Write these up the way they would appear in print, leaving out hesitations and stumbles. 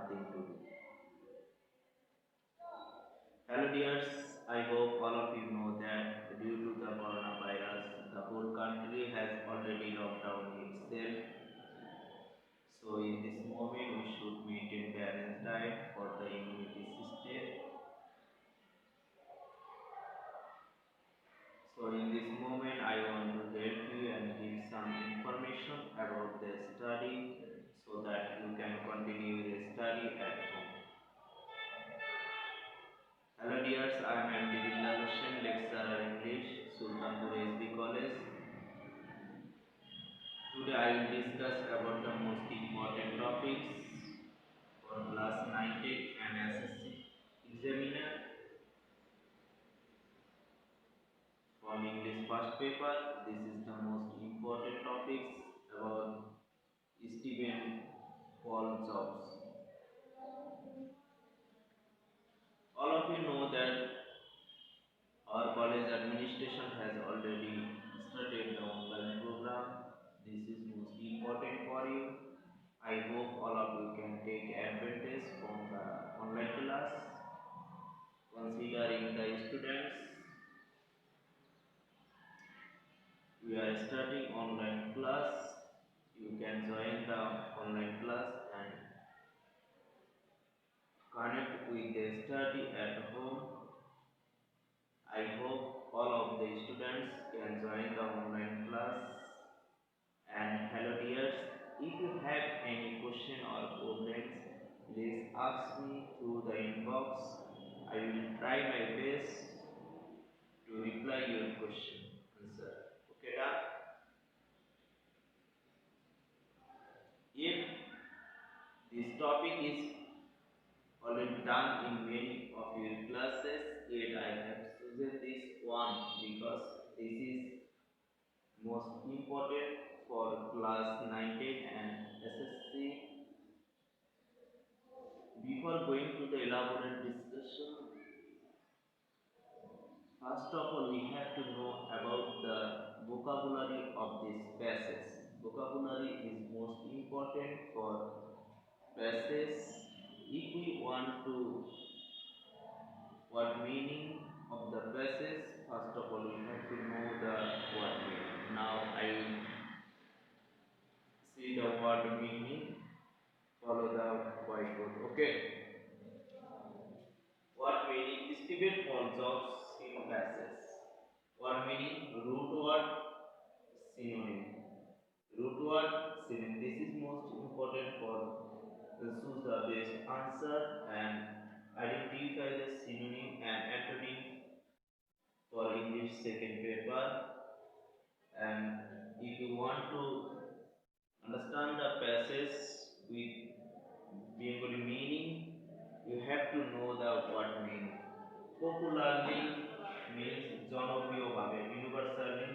nothing to do. Hello dears, I hope all of you know that due to the coronavirus, the whole country has already locked down itself. So in this moment, we should maintain balanced diet for the immunity system. So in this moment, I want to help you and give some information about the study so that you can continue your study at home. Hello dears, I am MD Bilal Hussain, lecturer English, Sultanpur SB College. Today I will discuss about the most important topics for class 9 and SSC examiner from English first paper. This is the most important topics about Stephen Paul jobs. All of you know that our college administration has already started the online program. This is most important for you. I hope all of you can take advantage from the online class. Considering the students, we are starting online class. You can join the online class and connect with the study at home. I hope all of the students can join the online class. And hello dears, if you have any question or problems, please ask me through the inbox. I will try my best to reply your question answer. Okay, da? If this topic is already done in many of your classes, yet I have chosen this one because this is most important for class 19 and SSC. Before going to the elaborate discussion, first of all we have to know about the vocabulary of this passage. Vocabulary is most important for passage. If we want to what meaning of the passage, first of all we have to know the word meaning. Now I will see the word meaning, follow the whiteboard. Okay, word meaning Stephen Paul jobs in passage. Word meaning root word synonym. Root word synonym. This is most important for choose the best answer and identify the synonym and antonym for English second paper. And if you want to understand the passage with Bengali meaning, you have to know the word meaning. Popularly means জনপ্রিয়ভাবে, universally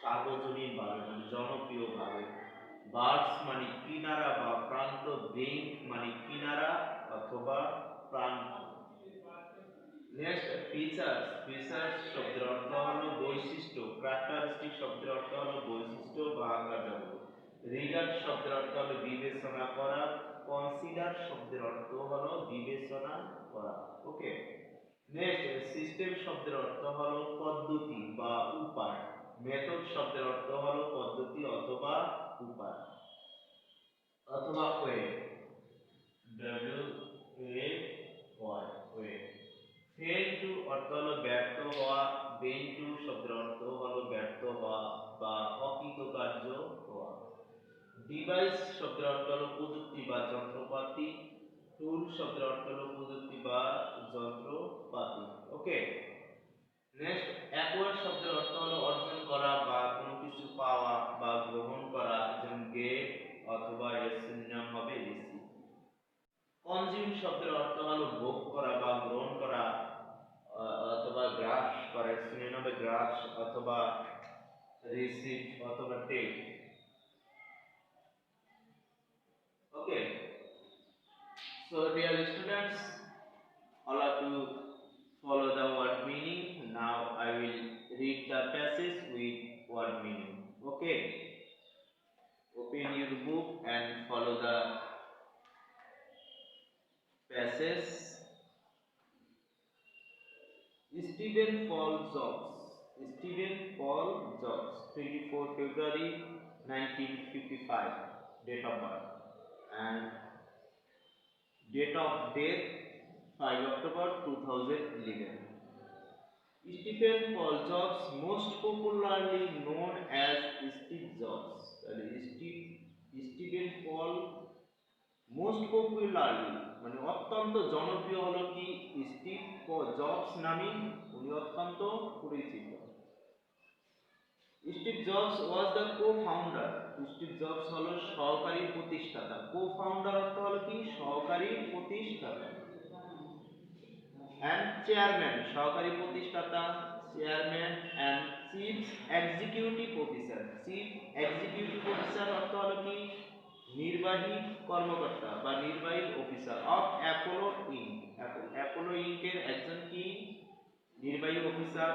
সার্বজনীনভাবে মানে জনপ্রিয়ভাবে। Birds মানে কিনারা বা প্রান্ত, break মানে কিনারা অথবা প্রান্ত। Next features, features শব্দের অর্থ হলো বৈশিষ্ট্য, ক্যারেক্টারিস্টিক শব্দের অর্থ হলো বৈশিষ্ট্য বা কার্যক্রম। রিগার্ড শব্দের অর্থ হলো বিবেচনা করা, কনসিডার শব্দের অর্থ হলো বিবেচনা করা। ওকে, নেক্সট সিস্টেম শব্দের অর্থ হলো পদ্ধতি বা উপায়, মেথড শব্দের অর্থ হলো পদ্ধতি অথবা উপায় অথবা way, W A Y, way. Fail to অর্থ হলো ব্যর্থ হওয়া, বেন টু শব্দের অর্থ হলো ব্যর্থ হওয়া বা অকৃতকার্য হওয়া। ডিভাইস শব্দের অর্থ হলো প্রযুক্তি বা যন্ত্রপাতি, টুল শব্দের অর্থ হলো প্রযুক্তি বা যন্ত্রপাতি। ওকে, নেক্সট অ্যাকোয়ার শব্দের অর্থ হলো অর্জন করা বা কোনো কিছু পাওয়া বা গ্রহণ করা, যেমন গেট অথবা এর সিনোনিম হবে রিসিভ। কনজিউম শব্দের অর্থ হলো ভোগ করা বা গ্রহণ করা অথবা গ্রাস করা, এর সিনোনিম হবে গ্রাস অথবা রিসিভ অথবা take. Okay, so dear students, all of you follow the word meaning. Now I will read the passage with word meaning. Okay, open your book and follow the Steven Paul Jobs, Steven Paul jobs, 24 February 1955, date of birth, and date of death 5 October 2011. Stephen Paul Jobs, most popularly known as Steve Jobs. Steven Paul most popularly মানে অত্যন্ত জনপ্রিয় হলো কি Steve jobs নামে উনি অত্যন্ত পরিচিত। Steve jobs was the co-founder, Steve jobs হলো সহকারী প্রতিষ্ঠাতা, কো-ফাউন্ডার অর্থ হলো কি সহকারী প্রতিষ্ঠাতা, and chairman সহকারী প্রতিষ্ঠাতা, chairman and chief executive officer, chief executive officer অর্থ হলো কি নির্বাহী কর্মকর্তা বা নির্বাহী অফিসার অফ অ্যাপোলো ইনক, অ্যাপোলো ইনকের একজন কি নির্বাহী অফিসার,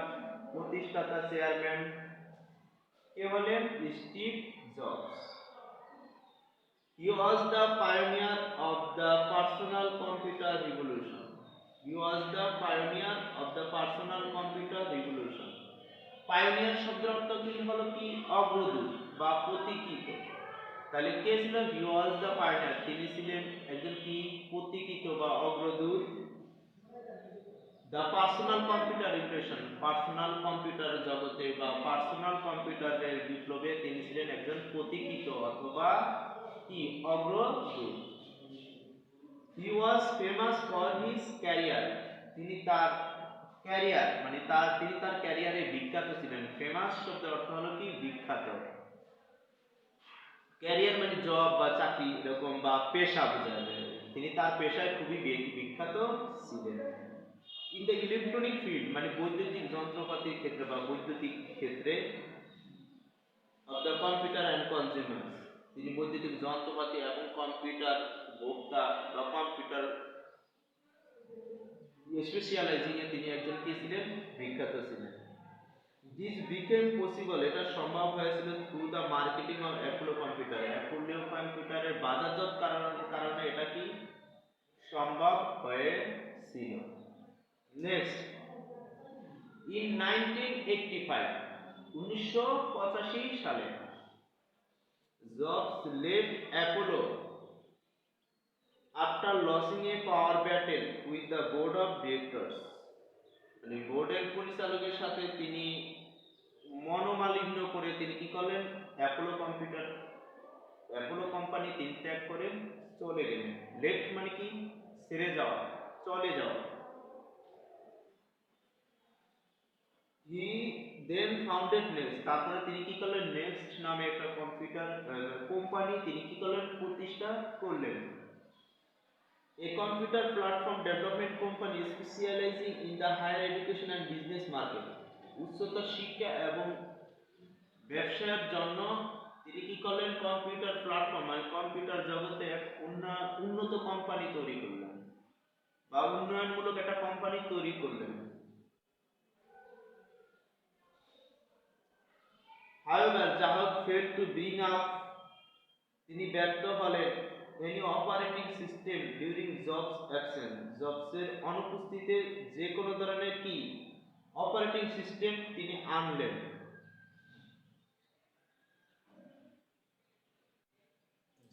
প্রতিষ্ঠাতা চেয়ারম্যান কে হলেন Steve Jobs. He was the pioneer of the personal computer revolution. He was the pioneer of the personal computer revolution. Pioneer শব্দের অর্থ কি হলো কি অগ্রদূত বা পথিকৃত। তাহলে কে ছিল? He was the pioneer, তিনি ছিলেন একজন কি পথিকৃত বা অগ্রদূত। The personal computer revolution, personal computer জগতে বা পার্সোনাল কম্পিউটারের বিপ্লবে তিনি ছিলেন একজন পথিকৃত অথবা কি অগ্রদূত। He was famous for his career, তিনি তার ক্যারিয়ার মানে তিনি তার ক্যারিয়ারে বিখ্যাত ছিলেন। ফেমাস শব্দের অর্থ হলো কি বিখ্যাত, ক্যারিয়ার মানে জব বা চাকরি এরকম বা পেশা বোঝায়, তিনি তার পেশায় খুবই বিখ্যাত ছিলেন। ইন দ্য ইলেকট্রনিক ফিল্ড মানে বৈদ্যুতিক যন্ত্রপাতির ক্ষেত্রে বা বৈদ্যুতিক ক্ষেত্রে, of the computer and consumer, তিনি বৈদ্যুতিক যন্ত্রপাতি এবং কম্পিউটার ভোক্তা বা কম্পিউটার স্পেশালাইজিং এ তিনি একজন কি ছিলেন বিখ্যাত ছিলেন। দিস বিকেম পসিবল, এটা সম্ভব হয়েছিল through the marketing of Apollo computer, Apollo কম্পিউটারের বাজারজাত কারণে এটা কি সম্ভব হয়েছিল। নেক্সট, ইন 1985 সালে jobs left Apollo after losing A power battle with the board of directors, মানে বোর্ডের পরিচালকের সাথে তিনি মনোমালিন্য করে তিনি কি করলেন অ্যাপোলো কোম্পানি তিনি ত্যাগ করে চলে গেলেন। লেফট মানে কি ছেড়ে যাওয়া, চলে যাওয়া। হি দেন ফাউন্ডেড নেক্সট, তারপরে তিনি কি করলেন নেক্সট নামে একটা কম্পিউটার কোম্পানি তিনি কি করলেন প্রতিষ্ঠা করলেন। A computer platform development company specializing in the higher education and business market, উচ্চতর শিক্ষা এবং ব্যবসার জন্য তিনি কি করলেন কম্পিউটার প্ল্যাটফর্ম মানে কম্পিউটার জগতে এক উন্নত কোম্পানি তৈরি করলেন বা উন্নয়নমূলক একটা কোম্পানি তৈরি করলেন। However, Jahab failed to bring up, তিনি ব্যর্থ হলেন any operating system during Jobs' absence, জবসের অনুপস্থিতিতে যে কোনো ধরনের কি অপারেটিং সিস্টেম তিনি আনলেন।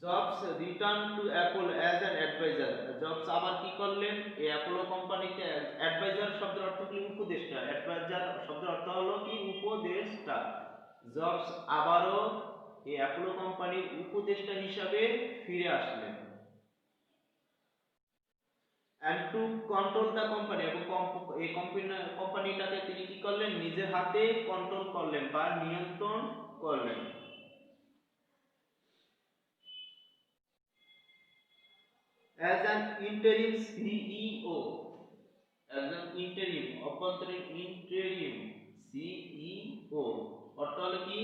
Jobs return to Apple as an adviser, Jobs আবার কি করলেন এই অ্যাপোলো কোম্পানিতে, অ্যাডভাইজার শব্দের অর্থ কি উপদেষ্টা, অ্যাডভাইজার শব্দের অর্থ হলো কি উপদেষ্টা। জবস আবারও এই অ্যাপোলো কোম্পানির উপদেষ্টা হিসাবে ফিরে আসলেন। And to control the company, এবং এই কোম্পানিটাকে তিনি কি করলেন নিজের হাতে কন্ট্রোল করলেন বা নিয়ন্ত্রণ করলেন। As an interim CEO, একজন ইন্টারিম অভ্যন্তরীণ ইন্টারিম CEO অর্থ হলো কি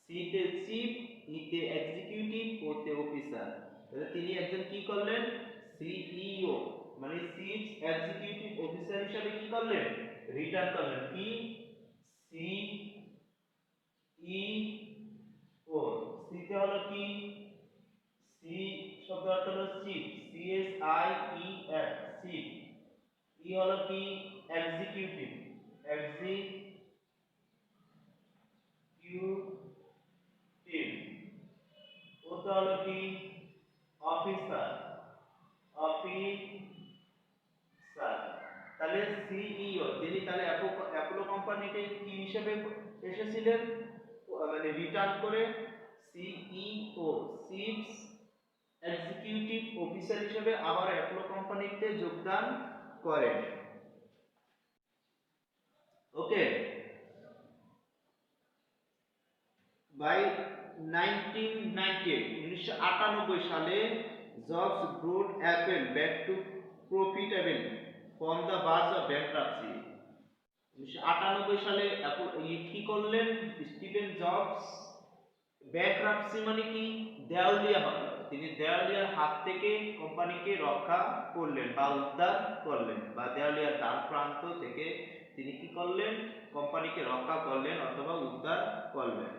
সিতে চিফ, ইতে এক্সিকিউটিভ, ওতে অফিসার, তাহলে তিনি একজন কি করলেন CEO মানে চিফ এক্সিকিউটিভ অফিসার হিসেবে কি করলেন রিটার্ন করলেন কি CEO, সিতে হলো কি সি শব্দ অর্থ হলো চিফ, CHIEF চিফ, ই হলো কি এক্সিকিউটিভ, এক্সিকিউটিভ। ওটা হলো কি অফিসার, অফিসার। তাহলে সিইও তিনি তাহলে অ্যাপোলো কোম্পানিতে কি হিসেবে এসেছিলেন, মানে রিটার্ন করে সিইও, চিফ এক্সিকিউটিভ অফিসার হিসেবে আবার অ্যাপোলো কোম্পানিতে যোগদান করেন। ওকে, বাই 1998 সালে jobs brought Apple back to profitable from the barge of bankruptcy. 1998 সালে কি করলেন স্টিভেন জবস? ব্যাংক্রাপসি মানে কি, দেওয়ালিয়া হল। তিনি দেওয়ালিয়ার হাত থেকে কোম্পানিকে রক্ষা করলেন বা উদ্ধার করলেন, বা দেওয়ালিয়ার দ্বার প্রান্ত থেকে তিনি কি করলেন, কোম্পানিকে রক্ষা করলেন অথবা উদ্ধার করলেন।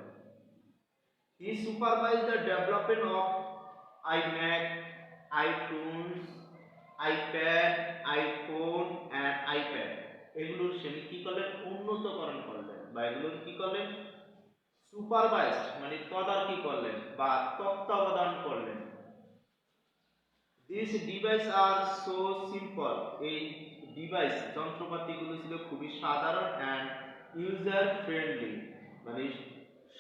He supervised the development of iMac, iTunes, iPad, iPhone and iPad। এগুলোর সে কি করলেন, উন্নতকরণ করলেন, বা এগুলোর কি করলেন, সুপারভাইজড মানে তদারকি করলেন বা তত্ত্বাবধান করলেন। These devices are so simple। এই ডিভাইস যন্ত্রপাতিগুলো ছিল খুবই সাধারণ and user friendly, মানে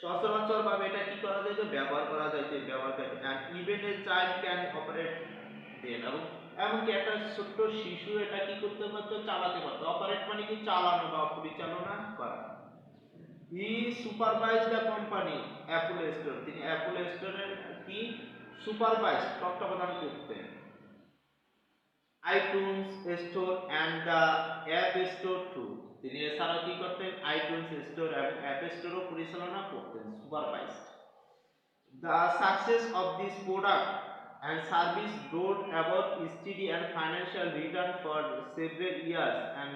সচরাচর ভাবে এটা কি করা যায়, ব্যবহার করা যায়, and even a child can operate them। এবং এমনকি একটা ছোট্ট শিশু এটা কি করতে পারতো, চালাতে পারতো। অপারেট মানে কি, চালানো বা পরিচালনা করা। He supervise the company Apple store. তিনি অ্যাপল স্টোরের কি সুপারভাইজ, তত্ত্বাবধান করতেন। ITunes store and the app store too. তিনি এছাড়াও কি করতেন, আইটুনস স্টোর এবং অ্যাপ স্টোরও পরিচালনা করতেন, supervise. The success of this product and service brought about steady and financial return for several years and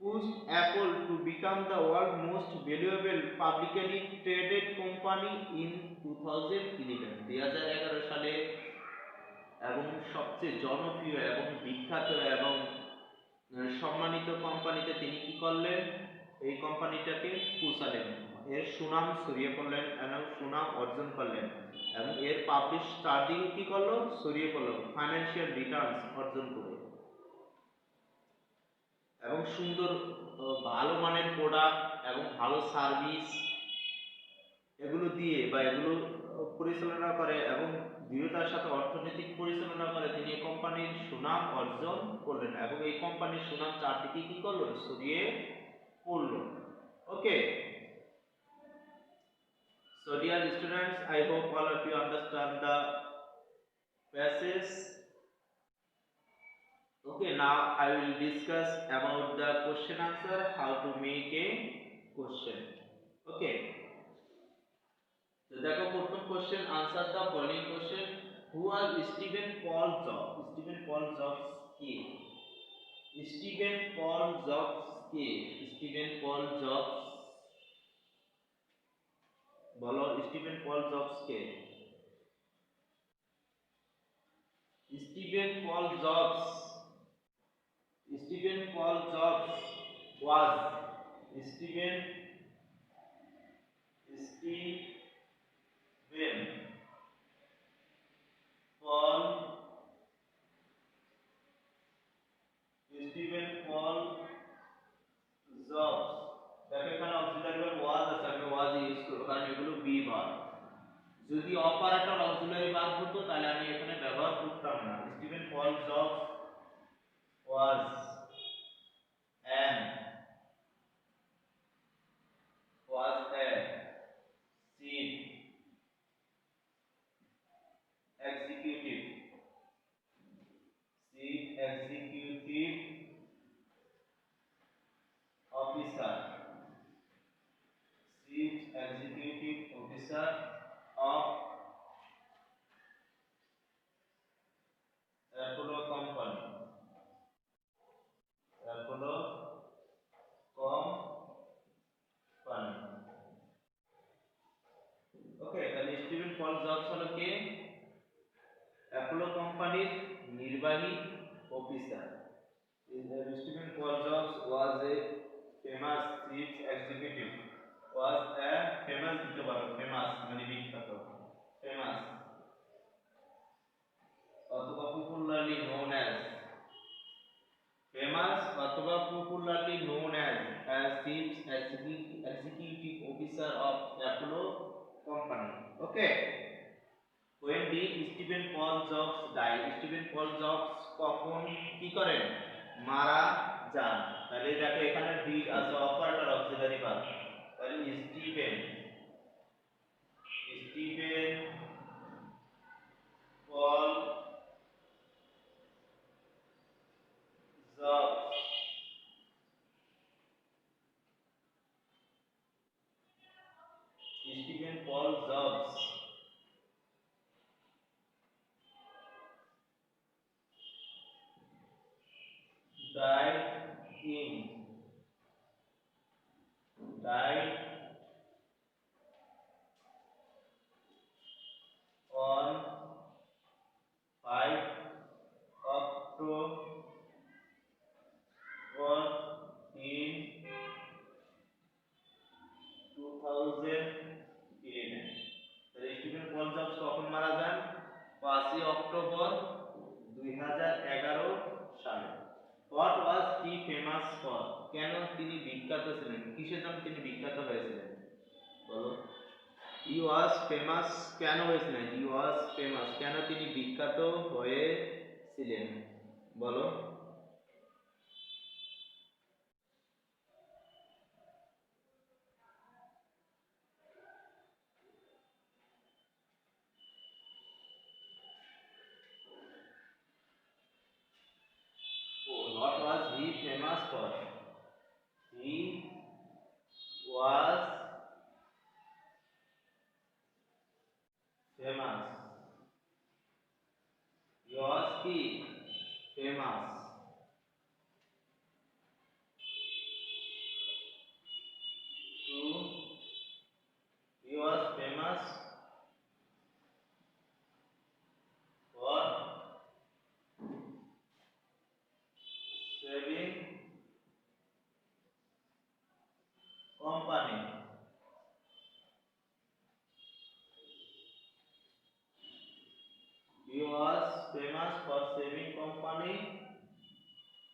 pushed Apple to become the world's most valuable publicly traded company in 2011। 2011 সালে এবং সবচেয়ে জনপ্রিয় এবং বিখ্যাত এবং সম্মানিত কোম্পানিতে তিনি কি করলেন, এই কোম্পানিটাকে পৌঁছালেন, এর সুনাম ছড়িয়ে পড়লেন এবং সুনাম অর্জন করলেন, এবং এর পাবলিশ চারদিকে কি করলো, ছড়িয়ে পড়লো, ফাইন্যান্সিয়াল রিটার্নস অর্জন করে, এবং সুন্দর ভালো মানের প্রোডাক্ট এবং ভালো সার্ভিস এগুলো দিয়ে বা এগুলো পরিচালনা করে এবং দৃঢ়তার সাথে অর্থনৈতিক পরিচালনা করে তিনি এই কোম্পানির সুনাম অর্জন করলেন, এবং এই কোম্পানির সুনাম চারদিকে কি করলো, ছড়িয়ে পড়লো। ওকে, so dear students, I hope all of you understand the passage. Okay, now I will discuss about the question answer, how to make a question. Okay, তো দেখো প্রথম question, answer the following question. Who was Steven Paul Jobs? Steven Paul Jobs কে? Steven Paul Jobs কে? Steven Paul Jobs, বলো Steven Paul Jobs কে? Steven Paul Jobs, Steven Paul Jobs was, Steven Paul, Steven Paul Jobs. দেখো এখানে auxiliary verb was আছে, আমি ওয়াজ use করব কারণ এগুলো বি ভার্ব। যদি অপারেটর অক্সিলারি ভার্ব হতো তাহলে আমি এখানে ব্যবহার করতাম না। Steven Paul Jobs was an, was a chief executive, chief executive officer, chief executive officer of Apollo company, Apollo company। ওকে, তাহলে স্টিভেন পল জবস হলো কে? অ্যাপোলো কোম্পানির নির্বাহী officer. Stephen Paul Jobs was a famous chief executive. Was a famous দিতে পারো famous মানে বিখ্যাত famous অথবা popularly known as famous অথবা popularly known as chief executive officer of Apollo company. Okay. When did Stephen Paul Jobs die? Stephen Paul Jobs কখন কি করেন মারা যান? তাহলে দেখো এখানে ডিড আছে অপারেটর অক্সিলারি ভার্ব। তাহলে Steven Paul Jobs Steven Paul jobs died on 5 October in 2011. Steven Paul jobs কখন মারা যান? 5 অক্টোবর 2011 সালে। What was he famous for? কেন তিনি বিখ্যাত ছিলেন? কিসের জন্য তিনি বিখ্যাত হয়েছিলেন? বলো। He was famous কেন হয়েছিলেন? He was famous কেন তিনি বিখ্যাত হয়েছিলেন? বলো। What was he famous for? He was famous. He famous to he was famous for saving company. He was famous for saving company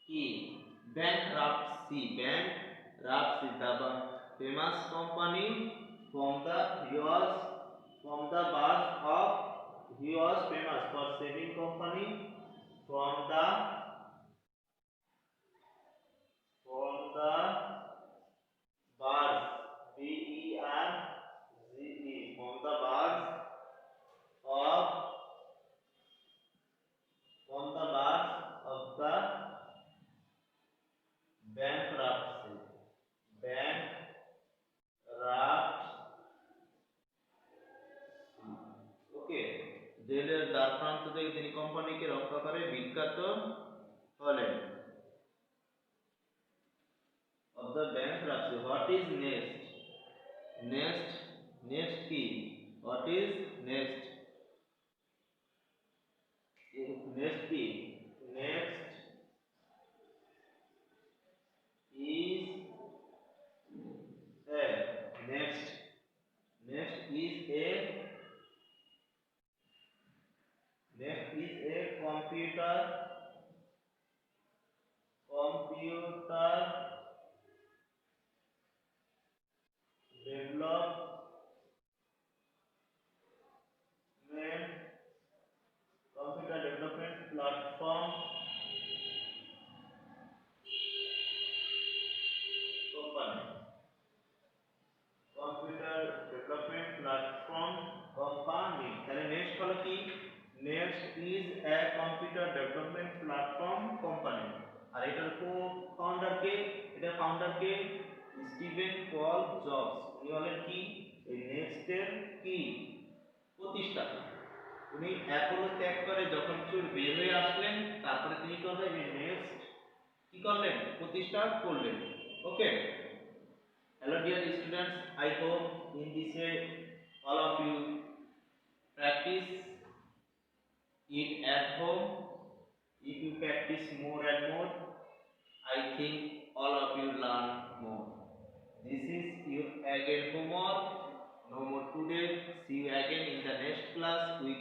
की bankruptcy the famous company from the he was from the birth of he was famous for saving company from the birth BERGE from the birth of the bankruptcy ওকে জেলের দ্বার প্রান্ত থেকে তিনি কোম্পানিকে রক্ষা করে বিখ্যাত হলেন of the bankruptcy. What is next কি what is next কি next is a next is a computer development platform company তাহলে নেক্সট হলো কি next is a computer development platform company আর এটার ফাউন্ডার কে স্টিভেন পল জবস উনি হলেন কি এই নেক্সটের কি প্রতিষ্ঠাতা উনি অ্যাপোলো ত্যাগ করে যখন চুর বের হয়ে আসলেন তারপরে তিনি কি করলেন এই নেক্সট কি করলেন প্রতিষ্ঠা করলেন ওকে hello dear students I hope in this way all of you practice it at home if you practice more and more I think all of you learn more. This is your again homework. No more today. See you again in the next class with